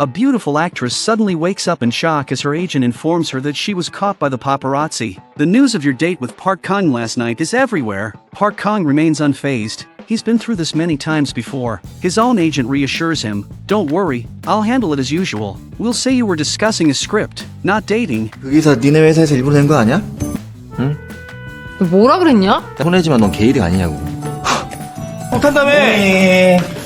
A beautiful actress suddenly wakes up in shock as her agent informs her that she was caught by the paparazzi. The news of your date with Park Kang last night is everywhere. Park Kang remains unfazed. He's been through this many times before. His own agent reassures him, "Don't worry, I'll handle it as usual. We'll say you were discussing a script, not dating." 그 기사 니네 회사에서 일부러 낸 거 아니야? 응? 뭐라 그랬냐? 혼내지만 넌 개이득 아니냐고. 못한다며!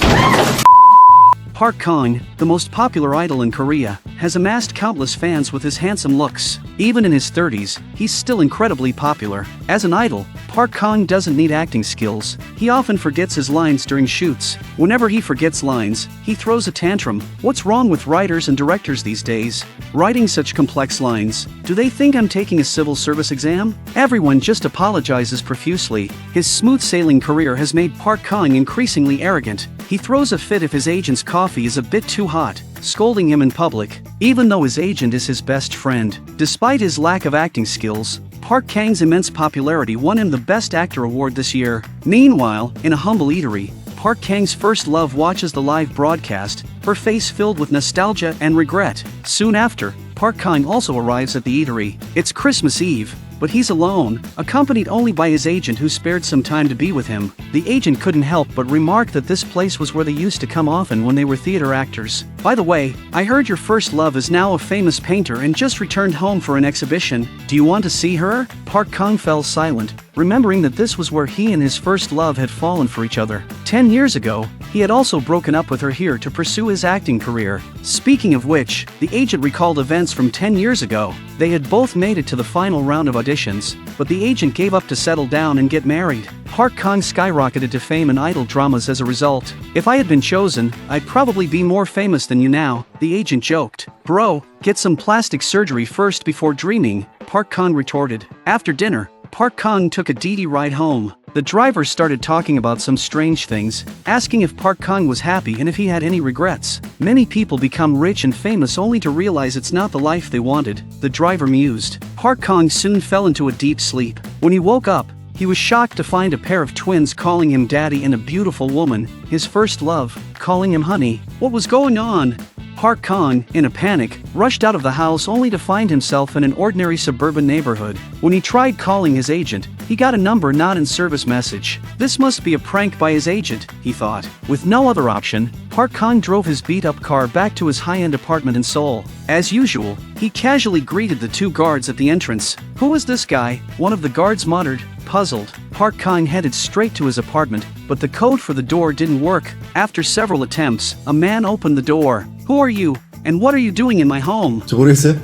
Park Kang, the most popular idol in Korea, has amassed countless fans with his handsome looks. Even in his 30s, he's still incredibly popular. As an idol, Park Kang doesn't need acting skills. He often forgets his lines during shoots. Whenever he forgets lines, he throws a tantrum. What's wrong with writers and directors these days? Writing such complex lines. Do they think I'm taking a civil service exam? Everyone just apologizes profusely. His smooth-sailing career has made Park Kang increasingly arrogant. He throws a fit if his agent's coffee is a bit too hot, scolding him in public, even though his agent is his best friend. Despite his lack of acting skills, Park Kang's immense popularity won him the Best Actor award this year. Meanwhile, in a humble eatery, Park Kang's first love watches the live broadcast, her face filled with nostalgia and regret. Soon after, Park Kang also arrives at the eatery. It's Christmas Eve, but he's alone, accompanied only by his agent who spared some time to be with him. The agent couldn't help but remark that this place was where they used to come often when they were theater actors. "By the way, I heard your first love is now a famous painter and just returned home for an exhibition. Do you want to see her?" Park Kang fell silent, remembering that this was where he and his first love had fallen for each other. 10 years ago, he had also broken up with her here to pursue his acting career. Speaking of which, the agent recalled events from 10 years ago. They had both made it to the final round of auditions, but the agent gave up to settle down and get married. Park Kang skyrocketed to fame in idol dramas as a result. "If I had been chosen, I'd probably be more famous than you now," the agent joked. "Bro, get some plastic surgery first before dreaming," Park Kang retorted. After dinner, Park Kang took a DD ride home. The driver started talking about some strange things, asking if Park Kang was happy and if he had any regrets. Many people become rich and famous only to realize it's not the life they wanted, the driver mused. Park Kang soon fell into a deep sleep. When he woke up, he was shocked to find a pair of twins calling him daddy and a beautiful woman, his first love, calling him honey. What was going on? Park Kang, in a panic, rushed out of the house only to find himself in an ordinary suburban neighborhood. When he tried calling his agent, he got a number not in service message. This must be a prank by his agent, he thought. With no other option, Park Kang drove his beat-up car back to his high-end apartment in Seoul. As usual, he casually greeted the two guards at the entrance. "Who is this guy?" one of the guards muttered. Puzzled, Park Kang headed straight to his apartment, but the code for the door didn't work. After several attempts, a man opened the door. "Who are you, and what are you doing in my home?" 저 모르겠어요?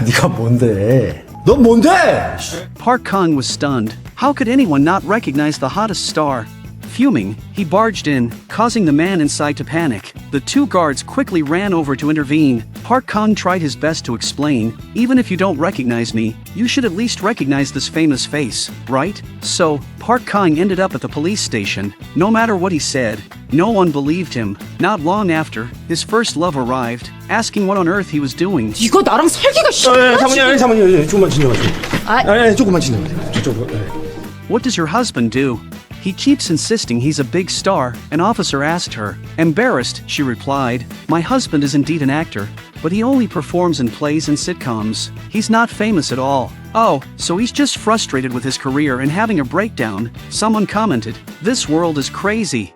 네가 뭔데? 넌 뭔데? Park Kang was stunned. How could anyone not recognize the hottest star? Fuming, he barged in, causing the man inside to panic. The two guards quickly ran over to intervene. Park Kang tried his best to explain, "Even if you don't recognize me, you should at least recognize this famous face, right?" So, Park Kang ended up at the police station. No matter what he said, no one believed him. Not long after, his first love arrived, asking what on earth he was doing. 이거 나랑 살기가 싫어. 잠깐만요. 조금만 진정하세요. 조금만 진정하세요. 저쪽으로. What does your husband do? He keeps insisting he's a big star, an officer asked her. Embarrassed, she replied, "My husband is indeed an actor, but he only performs in plays and sitcoms. He's not famous at all." "Oh, so he's just frustrated with his career and having a breakdown," someone commented. "This world is crazy."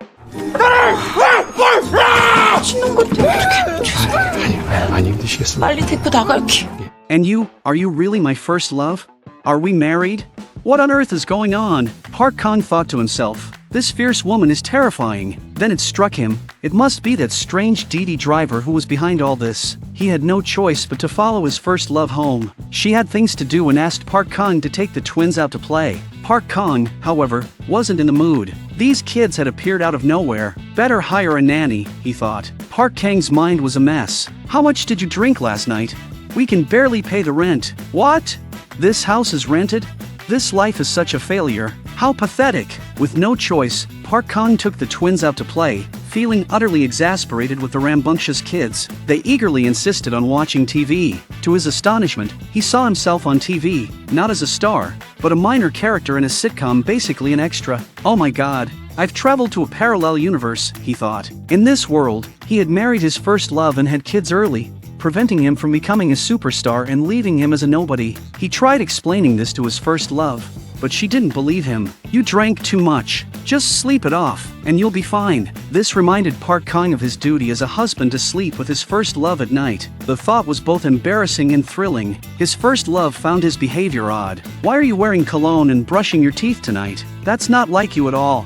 많이 힘드시겠어. 빨리 데리고 나갈게. "And you, are you really my first love? Are we married? What on earth is going on?" Park Kang thought to himself. This fierce woman is terrifying. Then it struck him. It must be that strange DD driver who was behind all this. He had no choice but to follow his first love home. She had things to do and asked Park Kang to take the twins out to play. Park Kang, however, wasn't in the mood. These kids had appeared out of nowhere. Better hire a nanny, he thought. Park Kang's mind was a mess. "How much did you drink last night? We can barely pay the rent." "What? This house is rented? This life is such a failure. How pathetic." With no choice, Park Kang took the twins out to play, feeling utterly exasperated with the rambunctious kids. They eagerly insisted on watching TV. To his astonishment, he saw himself on TV, not as a star, but a minor character in a sitcom, basically an extra. "Oh my god, I've traveled to a parallel universe," he thought. In this world, He had married his first love and had kids early, preventing him from becoming a superstar and leaving him as a nobody. He tried explaining this to his first love, but she didn't believe him. "You drank too much. Just sleep it off, and you'll be fine." This reminded Park Kang of his duty as a husband to sleep with his first love at night. The thought was both embarrassing and thrilling. His first love found his behavior odd. "Why are you wearing cologne and brushing your teeth tonight? That's not like you at all."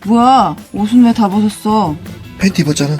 뭐야, 옷은 왜 다 벗었어? 팬티 입었잖아.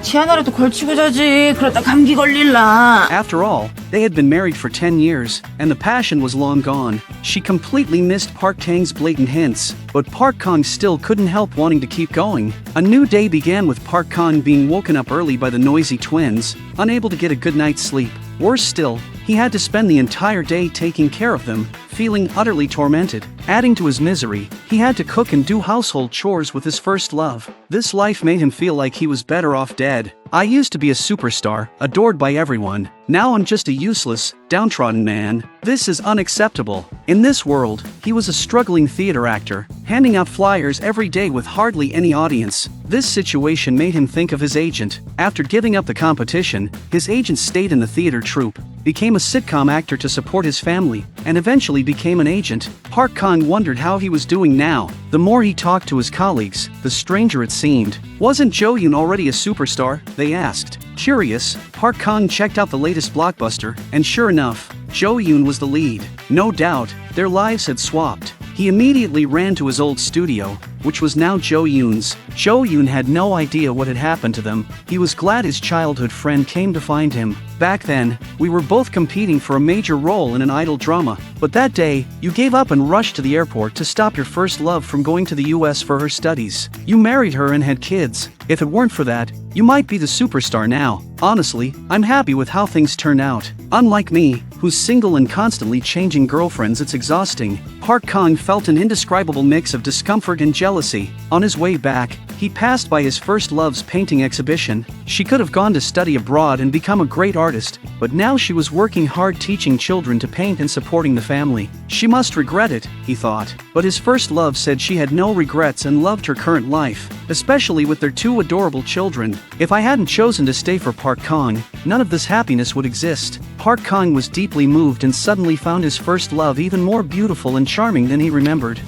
치아나라도 걸치고 자지. 그러다 감기 걸릴라. After all, they had been married for 10 years, and the passion was long gone. She completely missed Park Kang's blatant hints, but Park Kang still couldn't help wanting to keep going. A new day began with Park Kang being woken up early by the noisy twins, unable to get a good night's sleep. Worse still, he had to spend the entire day taking care of them, feeling utterly tormented. Adding to his misery, he had to cook and do household chores with his first love. This life made him feel like he was better off dead. "I used to be a superstar, adored by everyone. Now I'm just a useless, downtrodden man. This is unacceptable." In this world, he was a struggling theater actor, handing out flyers every day with hardly any audience. This situation made him think of his agent. After giving up the competition, his agent stayed in the theater troupe, became a sitcom actor to support his family, and eventually became an agent. Park Kang wondered how he was doing now. The more he talked to his colleagues, the stranger it seemed. Wasn't Jo Yoon already a superstar? They asked. Curious, Park Kang checked out the latest blockbuster, and sure enough, Jo Yoon was the lead. No doubt, their lives had swapped. He immediately ran to his old studio, which was now Jo Yoon's. Jo Yoon had no idea what had happened to them. He was glad his childhood friend came to find him. "Back then, we were both competing for a major role in an idol drama. But that day, you gave up and rushed to the airport to stop your first love from going to the US for her studies. You married her and had kids. If it weren't for that, you might be the superstar now. Honestly, I'm happy with how things turned out. Unlike me, who's single and constantly changing girlfriends, it's exhausting." Park Kang felt an indescribable mix of discomfort and jealousy. On his way back, he passed by his first love's painting exhibition. She could have gone to study abroad and become a great artist, but now she was working hard teaching children to paint and supporting the family. She must regret it, he thought. But his first love said she had no regrets and loved her current life, especially with their two adorable children. "If I hadn't chosen to stay for Park Kang, none of this happiness would exist." Park Kang was deeply moved and suddenly found his first love even more beautiful and charming than he remembered.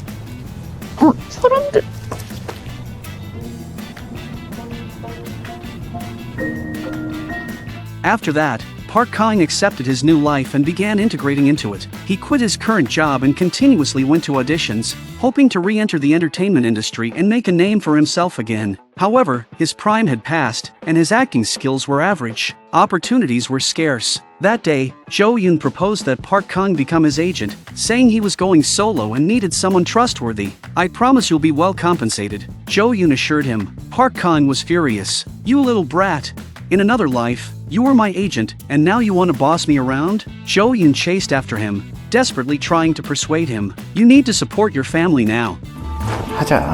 사람들. After that, Park Kang accepted his new life and began integrating into it. He quit his current job and continuously went to auditions, hoping to re-enter the entertainment industry and make a name for himself again. However, his prime had passed, and his acting skills were average. Opportunities were scarce. That day, Jo Yoon proposed that Park Kang become his agent, saying he was going solo and needed someone trustworthy. "I promise you'll be well compensated," Jo Yoon assured him. Park Kang was furious. "You little brat. In another life, you were my agent, and now you want to boss me around?" Jo Yoon chased after him, desperately trying to persuade him. "You need to support your family now." 하자.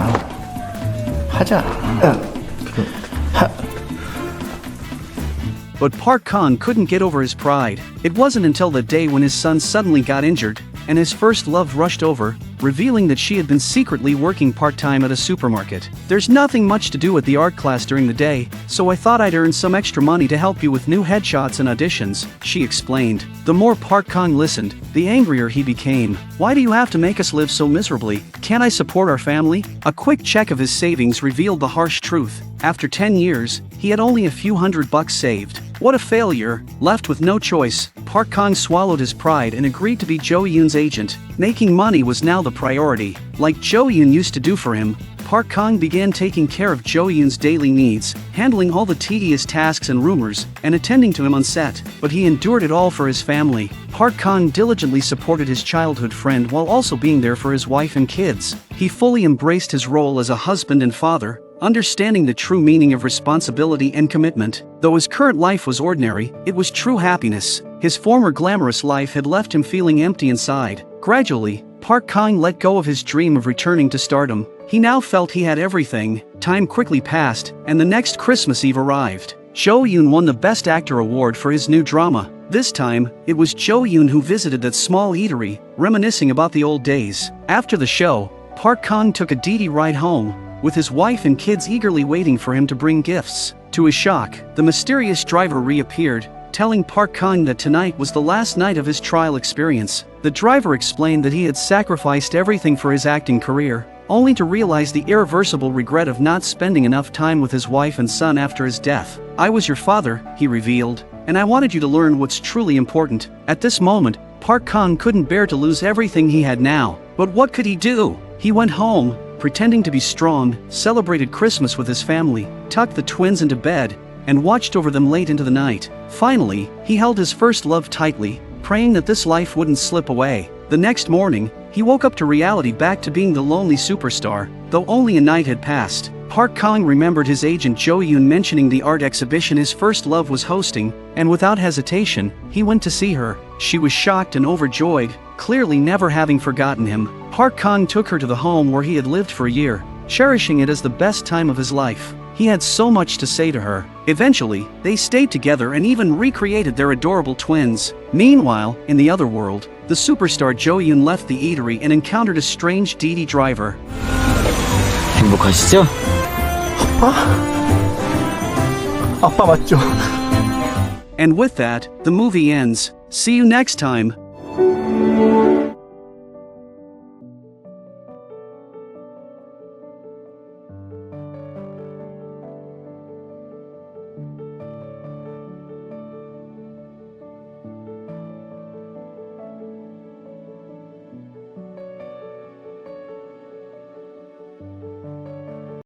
But Park Kang couldn't get over his pride. It wasn't until the day when his son suddenly got injured, and his first love rushed over, revealing that she had been secretly working part-time at a supermarket. "There's nothing much to do at the art class during the day, so I thought I'd earn some extra money to help you with new headshots and auditions," she explained. The more Park Kang listened, the angrier he became. "Why do you have to make us live so miserably? Can't I support our family?" A quick check of his savings revealed the harsh truth. After 10 years, he had only a few $100 saved. What a failure. Left with no choice, Park Kang swallowed his pride and agreed to be Jo Yoon's agent. Making money was now the priority. Like Jo Yoon used to do for him, Park Kang began taking care of Jo Yoon's daily needs, handling all the tedious tasks and rumors, and attending to him on set. But he endured it all for his family. Park Kang diligently supported his childhood friend while also being there for his wife and kids. He fully embraced his role as a husband and father, understanding the true meaning of responsibility and commitment. Though his current life was ordinary, it was true happiness. His former glamorous life had left him feeling empty inside. Gradually, Park Kang let go of his dream of returning to stardom. He now felt he had everything. Time quickly passed, and the next Christmas Eve arrived. Jo Yoon won the Best Actor award for his new drama. This time, it was Jo Yoon who visited that small eatery, reminiscing about the old days. After the show, Park Kang took a deedy ride home, with his wife and kids eagerly waiting for him to bring gifts. To his shock, the mysterious driver reappeared, telling Park Kang that tonight was the last night of his trial experience. The driver explained that he had sacrificed everything for his acting career, only to realize the irreversible regret of not spending enough time with his wife and son after his death. "I was your father," he revealed, "and I wanted you to learn what's truly important." At this moment, Park Kang couldn't bear to lose everything he had now. But what could he do? He went home, pretending to be strong, celebrated Christmas with his family, tucked the twins into bed, and watched over them late into the night. Finally, he held his first love tightly, praying that this life wouldn't slip away. The next morning, he woke up to reality, back to being the lonely superstar. Though only a night had passed, Park Kang remembered his agent Jo Yoon mentioning the art exhibition his first love was hosting, and without hesitation, he went to see her. She was shocked and overjoyed, clearly never having forgotten him. Park Kang took her to the home where he had lived for a year, cherishing it as the best time of his life. He had so much to say to her. Eventually, they stayed together and even recreated their adorable twins. Meanwhile, in the other world, the superstar Jo Yoon left the eatery and encountered a strange DD driver. 행복하시죠? 아빠 맞죠? And with that, the movie ends. See you next time.